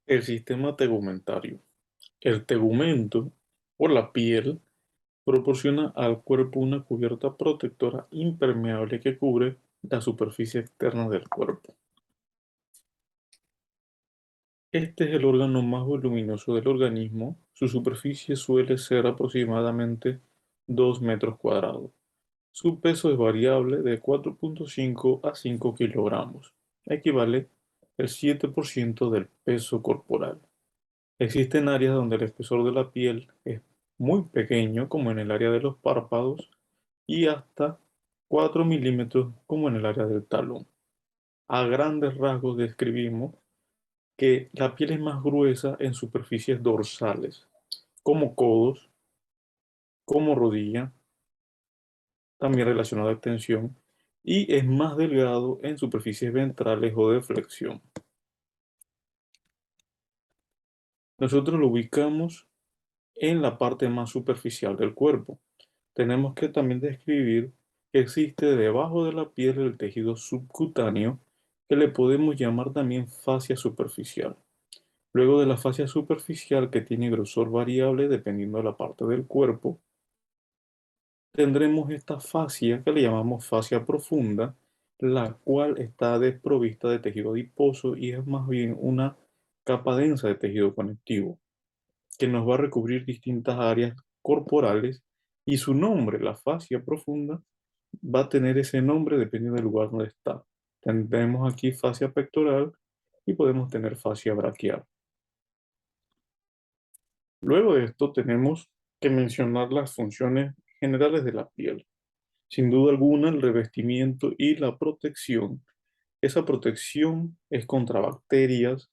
El sistema tegumentario. El tegumento, o la piel, proporciona al cuerpo una cubierta protectora impermeable que cubre la superficie externa del cuerpo. Este es el órgano más voluminoso del organismo. Su superficie suele ser aproximadamente 2 metros cuadrados. Su peso es variable de 4,5 a 5 kilogramos. Equivale al 7% del peso corporal. Existen áreas donde el espesor de la piel es muy pequeño, como en el área de los párpados, y hasta 4 milímetros, como en el área del talón. A grandes rasgos describimos que la piel es más gruesa en superficies dorsales, como codos, como rodilla, también relacionado a extensión, y es más delgado en superficies ventrales o de flexión. Nosotros lo ubicamos en la parte más superficial del cuerpo. Tenemos que también describir que existe debajo de la piel el tejido subcutáneo, que le podemos llamar también fascia superficial. Luego de la fascia superficial, que tiene grosor variable dependiendo de la parte del cuerpo, tendremos esta fascia que le llamamos fascia profunda, la cual está desprovista de tejido adiposo y es más bien una capa densa de tejido conectivo, que nos va a recubrir distintas áreas corporales, y su nombre, la fascia profunda, va a tener ese nombre dependiendo del lugar donde está. Tendremos aquí fascia pectoral y podemos tener fascia braquial. Luego de esto tenemos que mencionar las funciones generales de la piel. Sin duda alguna, el revestimiento y la protección. Esa protección es contra bacterias,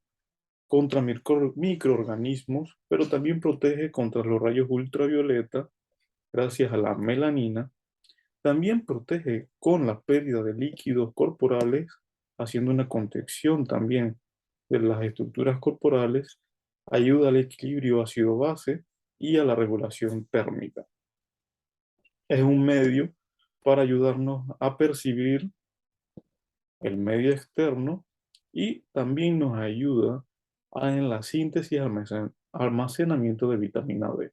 contra microorganismos, pero también protege contra los rayos ultravioleta gracias a la melanina. También protege con la pérdida de líquidos corporales, haciendo una contención también de las estructuras corporales, ayuda al equilibrio ácido-base y a la regulación térmica. Es un medio para ayudarnos a percibir el medio externo, y también nos ayuda en la síntesis y almacenamiento de vitamina D.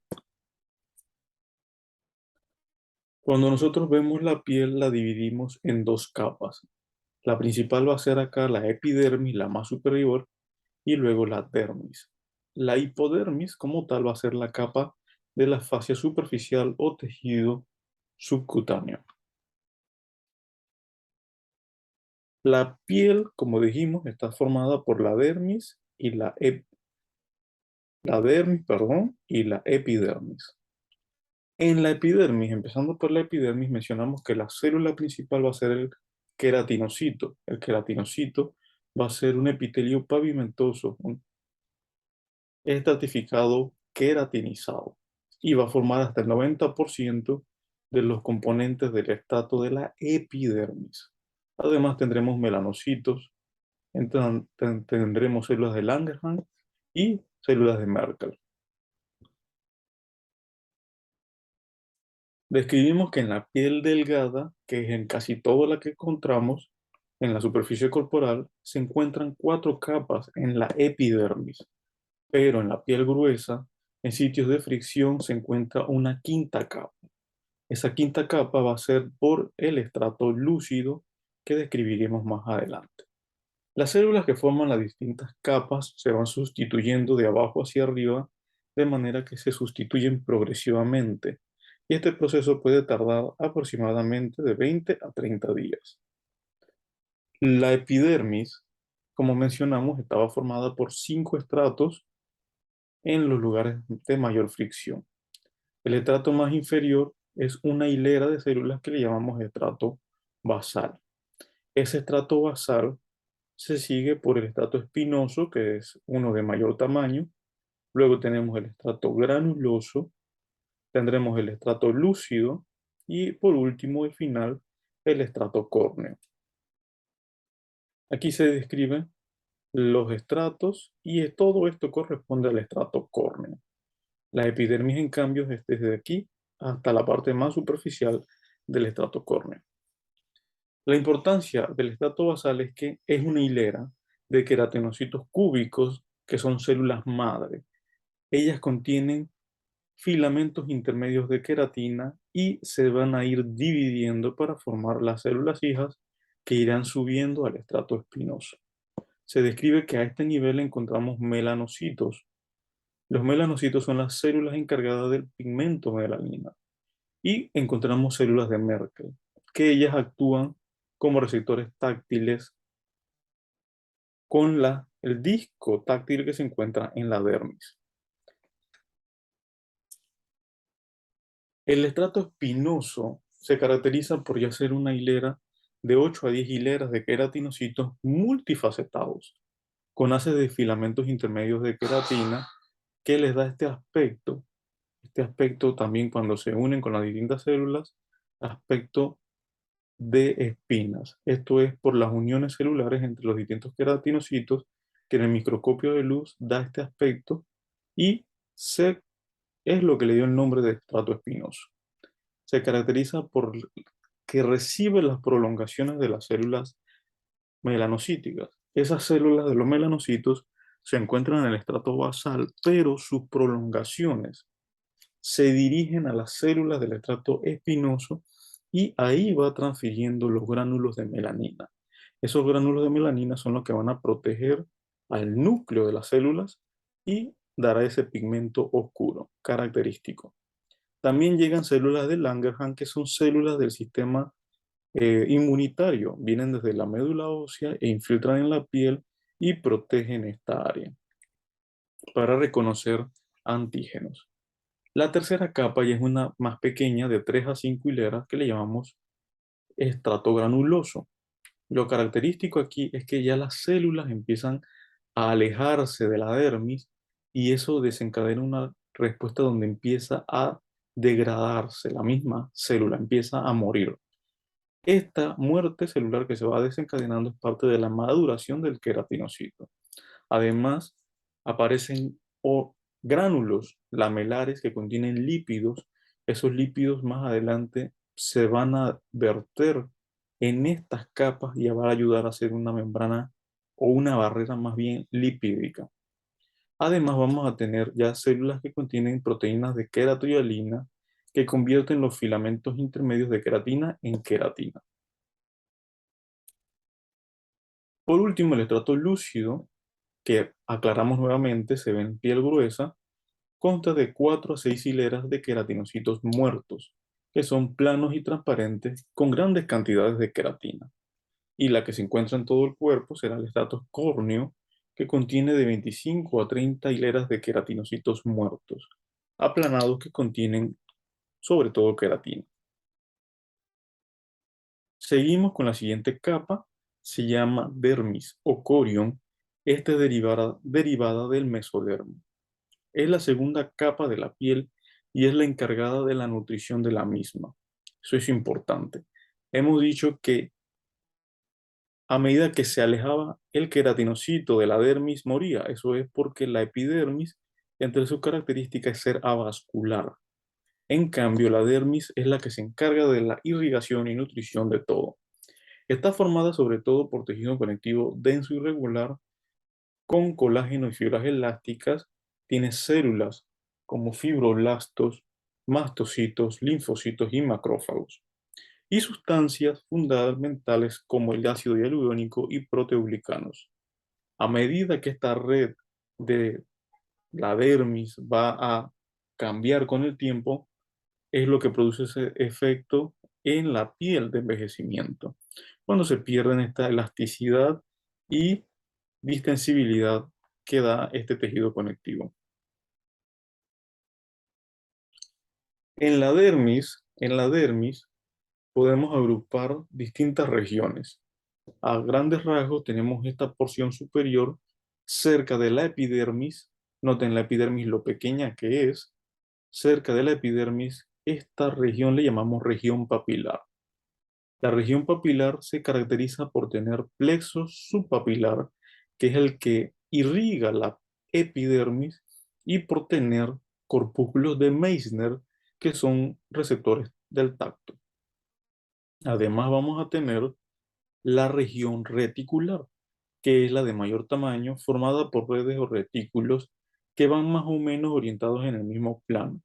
Cuando nosotros vemos la piel, la dividimos en dos capas. La principal va a ser acá la epidermis, la más superior, y luego la dermis. La hipodermis como tal va a ser la capa de la fascia superficial o tejido subcutáneo. La piel, como dijimos, está formada por la dermis y y la epidermis. En la epidermis, empezando por la epidermis, mencionamos que la célula principal va a ser el queratinocito. El queratinocito va a ser un epitelio pavimentoso, un estratificado queratinizado, y va a formar hasta el 90% de los componentes del estrato de la epidermis. Además tendremos melanocitos, tendremos células de Langerhans y células de Merkel. Describimos que en la piel delgada, que es en casi toda la que encontramos en la superficie corporal, se encuentran 4 capas en la epidermis, pero en la piel gruesa, en sitios de fricción, se encuentra una quinta capa. Esa quinta capa va a ser por el estrato lúcido, que describiremos más adelante. Las células que forman las distintas capas se van sustituyendo de abajo hacia arriba, de manera que se sustituyen progresivamente, y este proceso puede tardar aproximadamente de 20 a 30 días. La epidermis, como mencionamos, estaba formada por 5 estratos en los lugares de mayor fricción. El estrato más inferior es una hilera de células que le llamamos estrato basal. Ese estrato basal se sigue por el estrato espinoso, que es uno de mayor tamaño. Luego tenemos el estrato granuloso, tendremos el estrato lúcido y por último y final el estrato córneo. Aquí se describen los estratos y todo esto corresponde al estrato córneo. La epidermis, en cambio, es desde aquí hasta la parte más superficial del estrato córneo. La importancia del estrato basal es que es una hilera de queratinocitos cúbicos que son células madre. Ellas contienen filamentos intermedios de queratina y se van a ir dividiendo para formar las células hijas que irán subiendo al estrato espinoso. Se describe que a este nivel encontramos melanocitos. Los melanocitos son las células encargadas del pigmento melanina y encontramos células de Merkel, que ellas actúan como receptores táctiles con el disco táctil que se encuentra en la dermis. El estrato espinoso se caracteriza por ya ser una hilera de 8 a 10 hileras de queratinocitos multifacetados, con haces de filamentos intermedios de queratina que les da este aspecto también cuando se unen con las distintas células, aspecto de espinas. Esto es por las uniones celulares entre los distintos queratinocitos que en el microscopio de luz da este aspecto y es lo que le dio el nombre de estrato espinoso. Se caracteriza por que recibe las prolongaciones de las células melanocíticas. Esas células de los melanocitos se encuentran en el estrato basal, pero sus prolongaciones se dirigen a las células del estrato espinoso y ahí va transfiriendo los gránulos de melanina. Esos gránulos de melanina son los que van a proteger al núcleo de las células y dará ese pigmento oscuro característico. También llegan células de Langerhans, que son células del sistema inmunitario. Vienen desde la médula ósea e infiltran en la piel y protegen esta área para reconocer antígenos. La tercera capa ya es una más pequeña, de 3 a 5 hileras, que le llamamos estrato granuloso. Lo característico aquí es que ya las células empiezan a alejarse de la dermis y eso desencadena una respuesta donde empieza a degradarse la misma célula, empieza a morir. Esta muerte celular que se va desencadenando es parte de la maduración del queratinocito. Además, aparecen gránulos lamelares que contienen lípidos. Esos lípidos más adelante se van a verter en estas capas y van a ayudar a hacer una membrana o una barrera más bien lipídica. Además, vamos a tener ya células que contienen proteínas de queratoyalina que convierten los filamentos intermedios de queratina en queratina. Por último, el estrato lúcido, que aclaramos nuevamente, se ve en piel gruesa, consta de 4 a 6 hileras de queratinocitos muertos, que son planos y transparentes con grandes cantidades de queratina. Y la que se encuentra en todo el cuerpo será el estrato córneo, que contiene de 25 a 30 hileras de queratinocitos muertos, aplanados que contienen sobre todo queratina. Seguimos con la siguiente capa, se llama dermis o corion. Esta es derivada del mesodermo. Es la segunda capa de la piel y es la encargada de la nutrición de la misma. Eso es importante. Hemos dicho que a medida que se alejaba el queratinocito de la dermis moría. Eso es porque la epidermis, entre sus características, es ser avascular. En cambio, la dermis es la que se encarga de la irrigación y nutrición de todo. Está formada sobre todo por tejido conectivo denso y regular con colágeno y fibras elásticas. Tiene células como fibroblastos, mastocitos, linfocitos y macrófagos. Y sustancias fundamentales como el ácido hialurónico y proteoglicanos. A medida que esta red de la dermis va a cambiar con el tiempo, es lo que produce ese efecto en la piel de envejecimiento, cuando se pierden esta elasticidad y distensibilidad que da este tejido conectivo. En la dermis podemos agrupar distintas regiones. A grandes rasgos tenemos esta porción superior cerca de la epidermis. Noten la epidermis lo pequeña que es. Cerca de la epidermis, esta región le llamamos región papilar. La región papilar se caracteriza por tener plexo subpapilar, que es el que irriga la epidermis, y por tener corpúsculos de Meissner, que son receptores del tacto. Además, vamos a tener la región reticular. que es la de mayor tamaño, formada por redes o retículos que van más o menos orientados en el mismo plano.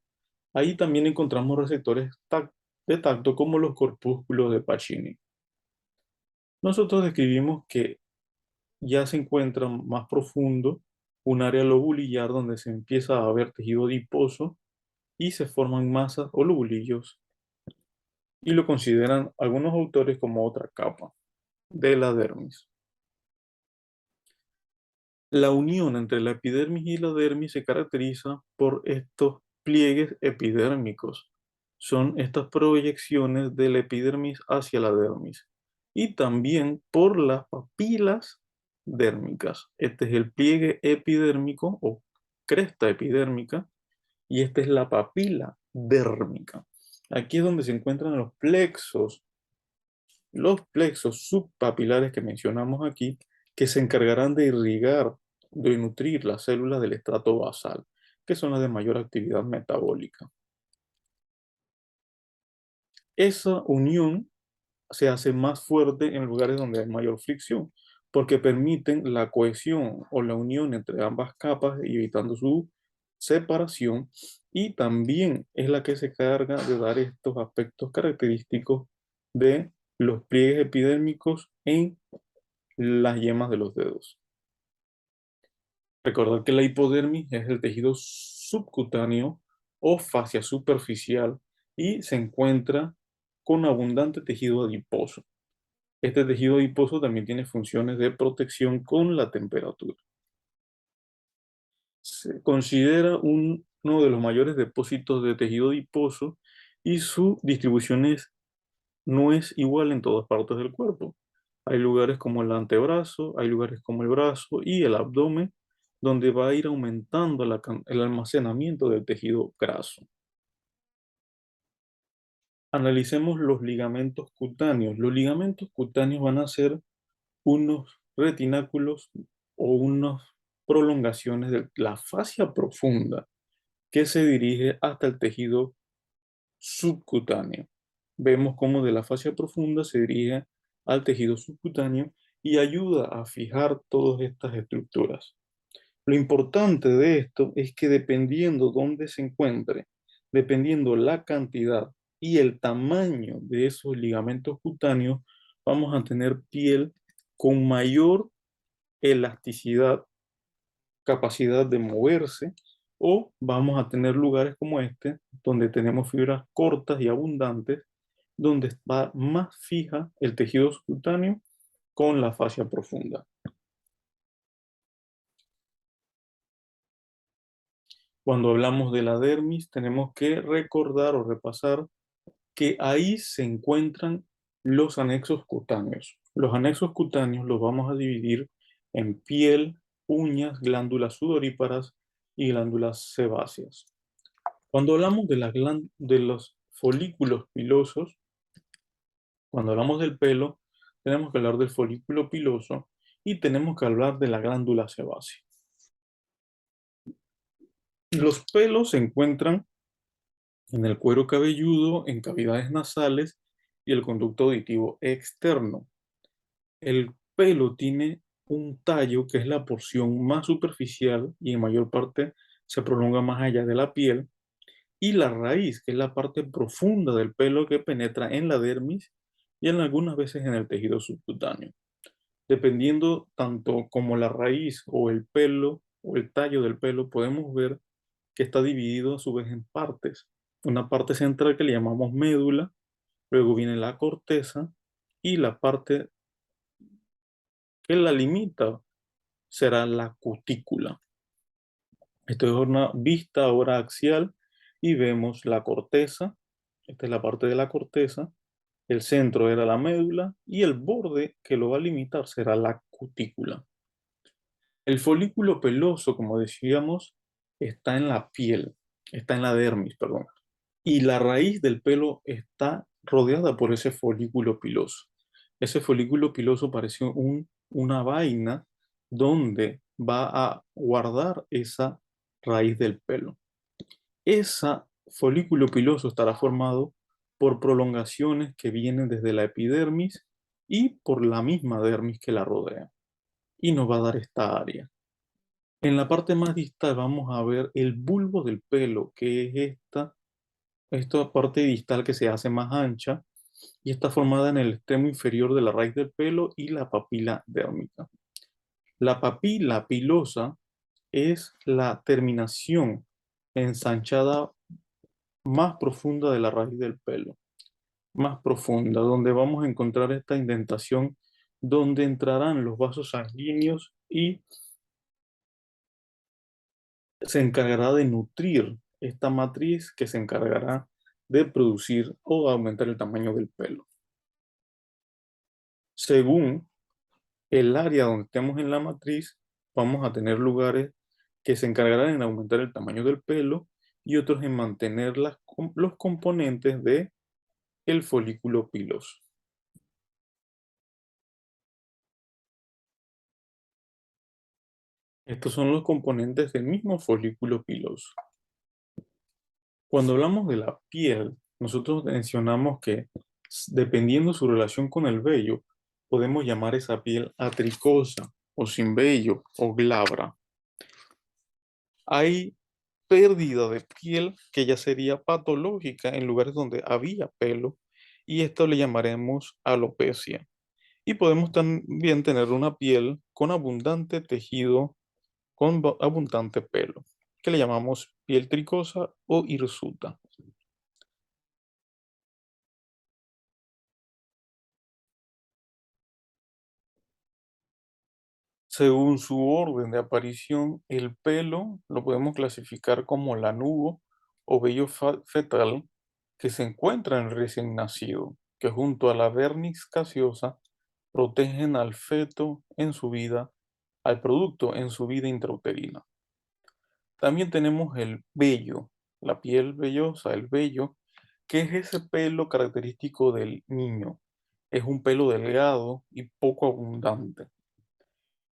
Ahí también encontramos receptores de tacto como los corpúsculos de Pacini. Nosotros describimos que ya se encuentra más profundo un área lobulillar donde se empieza a ver tejido adiposo y se forman masas o lobulillos y lo consideran algunos autores como otra capa de la dermis. La unión entre la epidermis y la dermis se caracteriza por estos pliegues epidérmicos. Son estas proyecciones de la epidermis hacia la dermis. Y también por las papilas dérmicas. Este es el pliegue epidérmico o cresta epidérmica y esta es la papila dérmica. Aquí es donde se encuentran los plexos subpapilares que mencionamos aquí, que se encargarán de irrigar, de nutrir las células del estrato basal, que son las de mayor actividad metabólica. Esa unión se hace más fuerte en lugares donde hay mayor fricción, porque permiten la cohesión o la unión entre ambas capas y evitando su separación, y también es la que se carga de dar estos aspectos característicos de los pliegues epidérmicos en las yemas de los dedos. Recordar que la hipodermis es el tejido subcutáneo o fascia superficial y se encuentra con abundante tejido adiposo. Este tejido adiposo también tiene funciones de protección con la temperatura. Se considera uno de los mayores depósitos de tejido adiposo y su distribución no es igual en todas partes del cuerpo. Hay lugares como el antebrazo, hay lugares como el brazo y el abdomen, donde va a ir aumentando el almacenamiento del tejido graso. Analicemos los ligamentos cutáneos. Los ligamentos cutáneos van a ser unos retináculos o unas prolongaciones de la fascia profunda que se dirige hasta el tejido subcutáneo. Vemos cómo de la fascia profunda se dirige al tejido subcutáneo y ayuda a fijar todas estas estructuras. Lo importante de esto es que dependiendo dónde se encuentre, dependiendo la cantidad y el tamaño de esos ligamentos cutáneos, vamos a tener piel con mayor elasticidad, capacidad de moverse, o vamos a tener lugares como este, donde tenemos fibras cortas y abundantes, donde va más fija el tejido subcutáneo con la fascia profunda. Cuando hablamos de la dermis, tenemos que recordar o repasar que ahí se encuentran los anexos cutáneos. Los anexos cutáneos los vamos a dividir en piel, uñas, glándulas sudoríparas y glándulas sebáceas. Cuando hablamos de los folículos pilosos, cuando hablamos del pelo, tenemos que hablar del folículo piloso y tenemos que hablar de la glándula sebácea. Los pelos se encuentran en el cuero cabelludo, en cavidades nasales y el conducto auditivo externo. El pelo tiene un tallo que es la porción más superficial y en mayor parte se prolonga más allá de la piel, y la raíz, que es la parte profunda del pelo que penetra en la dermis y en algunas veces en el tejido subcutáneo. Dependiendo tanto como la raíz o el pelo o el tallo del pelo, podemos ver que está dividido a su vez en partes. Una parte central que le llamamos médula, luego viene la corteza y la parte que la limita será la cutícula. Esto es una vista ahora axial y vemos la corteza. Esta es la parte de la corteza. El centro era la médula y el borde que lo va a limitar será la cutícula. El folículo peloso, como decíamos, está en la piel, está en la dermis, perdón. Y la raíz del pelo está rodeada por ese folículo piloso. Ese folículo piloso parece una vaina donde va a guardar esa raíz del pelo. Ese folículo piloso estará formado por prolongaciones que vienen desde la epidermis y por la misma dermis que la rodea. y nos va a dar esta área. En la parte más distal vamos a ver el bulbo del pelo, que es esta parte distal que se hace más ancha y está formada en el extremo inferior de la raíz del pelo y la papila dérmica. La papila pilosa es la terminación ensanchada más profunda de la raíz del pelo, más profunda, donde vamos a encontrar esta indentación donde entrarán los vasos sanguíneos y se encargará de nutrir esta matriz que se encargará de producir o aumentar el tamaño del pelo. Según el área donde estemos en la matriz, vamos a tener lugares que se encargarán en aumentar el tamaño del pelo y otros en mantener los componentes de el folículo piloso. Estos son los componentes del mismo folículo piloso. Cuando hablamos de la piel, nosotros mencionamos que dependiendo su relación con el vello, podemos llamar esa piel atricosa o sin vello o glabra. Hay pérdida de piel que ya sería patológica en lugares donde había pelo y esto le llamaremos alopecia. Y podemos también tener una piel con abundante tejido, con abundante pelo, que le llamamos piel tricosa o hirsuta. Según su orden de aparición, el pelo lo podemos clasificar como lanugo o vello fetal que se encuentra en el recién nacido, que junto a la vernis caseosa protegen al feto en su vida, al producto en su vida intrauterina. También tenemos el vello, la piel vellosa, el vello, que es ese pelo característico del niño. Es un pelo delgado y poco abundante.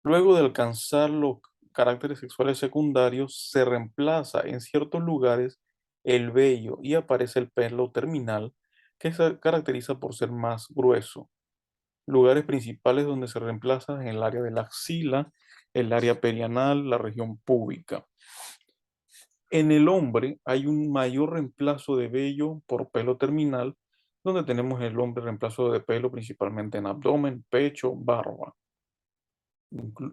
Luego de alcanzar los caracteres sexuales secundarios, se reemplaza en ciertos lugares el vello y aparece el pelo terminal, que se caracteriza por ser más grueso. Lugares principales donde se reemplaza en el área de la axila, el área perianal, la región púbica. En el hombre hay un mayor reemplazo de vello por pelo terminal, donde tenemos el hombre reemplazo de pelo principalmente en abdomen, pecho, barba,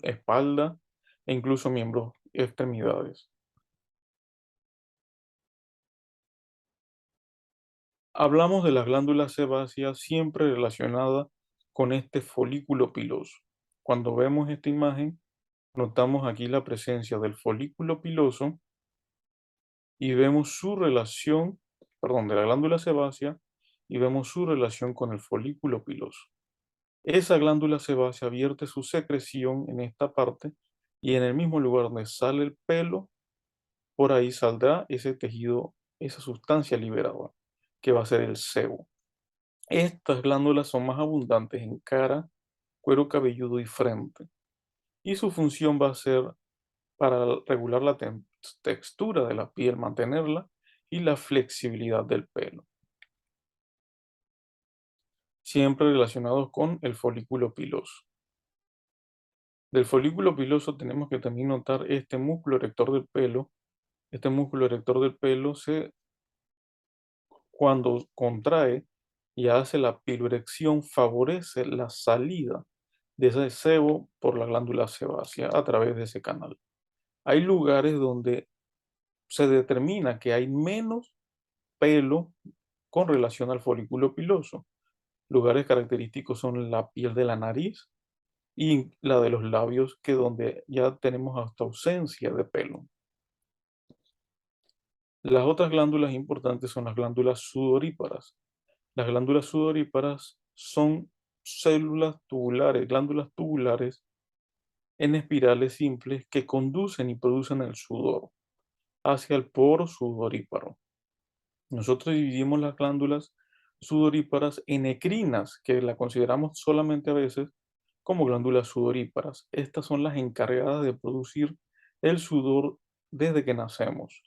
espalda e incluso miembros y extremidades. Hablamos de las glándulas sebáceas siempre relacionadas con este folículo piloso. Cuando vemos esta imagen, notamos aquí la presencia del folículo piloso y vemos su relación, perdón, de la glándula sebácea y vemos su relación con el folículo piloso. Esa glándula sebácea vierte su secreción en esta parte y en el mismo lugar donde sale el pelo, por ahí saldrá ese tejido, esa sustancia liberada, que va a ser el sebo. Estas glándulas son más abundantes en cara, cuero cabelludo y frente, y su función va a ser para regular la textura de la piel, mantenerla y la flexibilidad del pelo, siempre relacionados con el folículo piloso. Del folículo piloso tenemos que también notar este músculo erector del pelo. Este músculo erector del pelo cuando contrae y hace la piloerección, favorece la salida de ese sebo por la glándula sebácea a través de ese canal. Hay lugares donde se determina que hay menos pelo con relación al folículo piloso. Lugares característicos son la piel de la nariz y la de los labios, que donde ya tenemos hasta ausencia de pelo. Las otras glándulas importantes son las glándulas sudoríparas. Las glándulas sudoríparas son células tubulares, glándulas tubulares en espirales simples que conducen y producen el sudor hacia el poro sudoríparo. Nosotros dividimos las glándulas sudoríparas en ecrinas, que la consideramos solamente a veces como glándulas sudoríparas. Estas son las encargadas de producir el sudor desde que nacemos.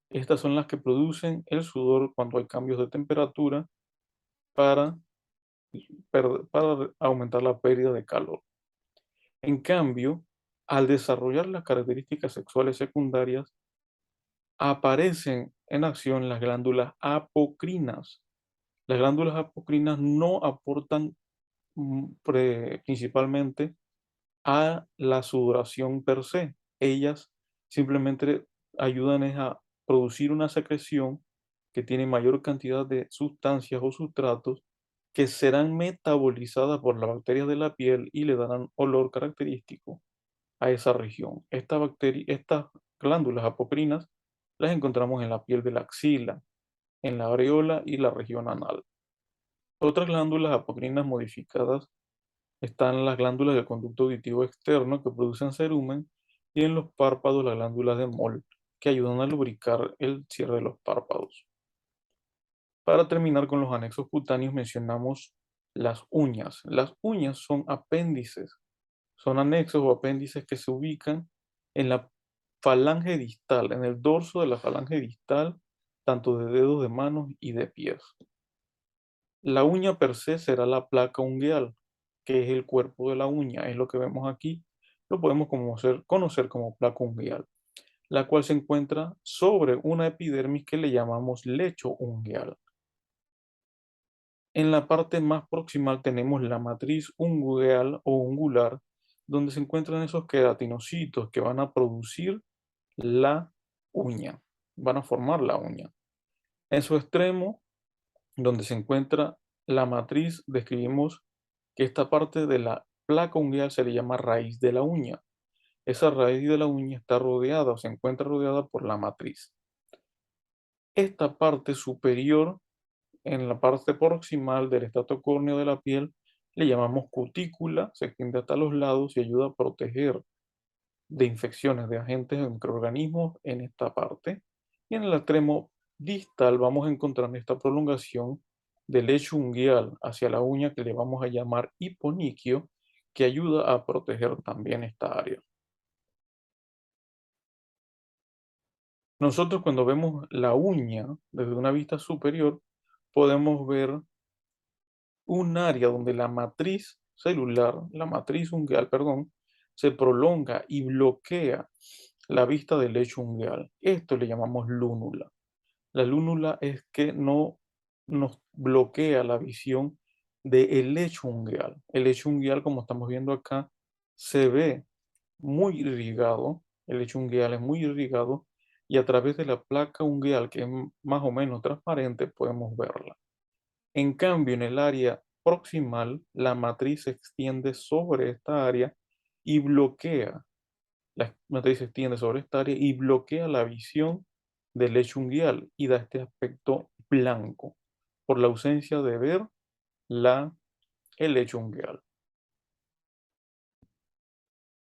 Estas son las que producen el sudor cuando hay cambios de temperatura para, para aumentar la pérdida de calor. En cambio, al desarrollar las características sexuales secundarias, aparecen en acción las glándulas apocrinas. Las glándulas apocrinas no aportan principalmente a la sudoración per se. Ellas simplemente ayudan es a producir una secreción que tiene mayor cantidad de sustancias o sustratos que serán metabolizadas por las bacterias de la piel y le darán olor característico a esa región. Estas glándulas apocrinas las encontramos en la piel de la axila, en la areola y la región anal. Otras glándulas apocrinas modificadas están las glándulas del conducto auditivo externo que producen cerumen y en los párpados las glándulas de Moll que ayudan a lubricar el cierre de los párpados. Para terminar con los anexos cutáneos mencionamos las uñas. Las uñas son apéndices, son anexos o apéndices que se ubican en la falange distal, en el dorso de la falange distal, tanto de dedos de manos y de pies. La uña per se será la placa ungueal, que es el cuerpo de la uña, es lo que vemos aquí. Lo podemos conocer como placa ungueal, la cual se encuentra sobre una epidermis que le llamamos lecho ungueal. En la parte más proximal tenemos la matriz ungueal o ungular, donde se encuentran esos queratinocitos que van a producir la uña, van a formar la uña. En su extremo, donde se encuentra la matriz, describimos que esta parte de la placa ungueal se le llama raíz de la uña. Esa raíz de la uña está rodeada o se encuentra rodeada por la matriz. Esta parte superior, en la parte proximal del estrato córneo de la piel, le llamamos cutícula, se extiende hasta los lados y ayuda a proteger de infecciones de agentes de microorganismos en esta parte. Y en el extremo distal vamos a encontrar esta prolongación del lecho ungueal hacia la uña que le vamos a llamar hiponiquio, que ayuda a proteger también esta área. Nosotros cuando vemos la uña desde una vista superior, podemos ver un área donde la matriz celular, la matriz ungueal, perdón, se prolonga y bloquea la vista del lecho ungueal. Esto le llamamos lúnula. La lúnula es que no nos bloquea la visión del lecho ungueal. El lecho ungueal, como estamos viendo acá, se ve muy irrigado, el lecho ungueal es muy irrigado y a través de la placa ungueal, que es más o menos transparente, podemos verla. En cambio, en el área proximal, la matriz se extiende sobre esta área y bloquea, la matriz se extiende sobre esta área y bloquea la visión del lecho ungueal y da este aspecto blanco por la ausencia de ver la, el lecho ungueal.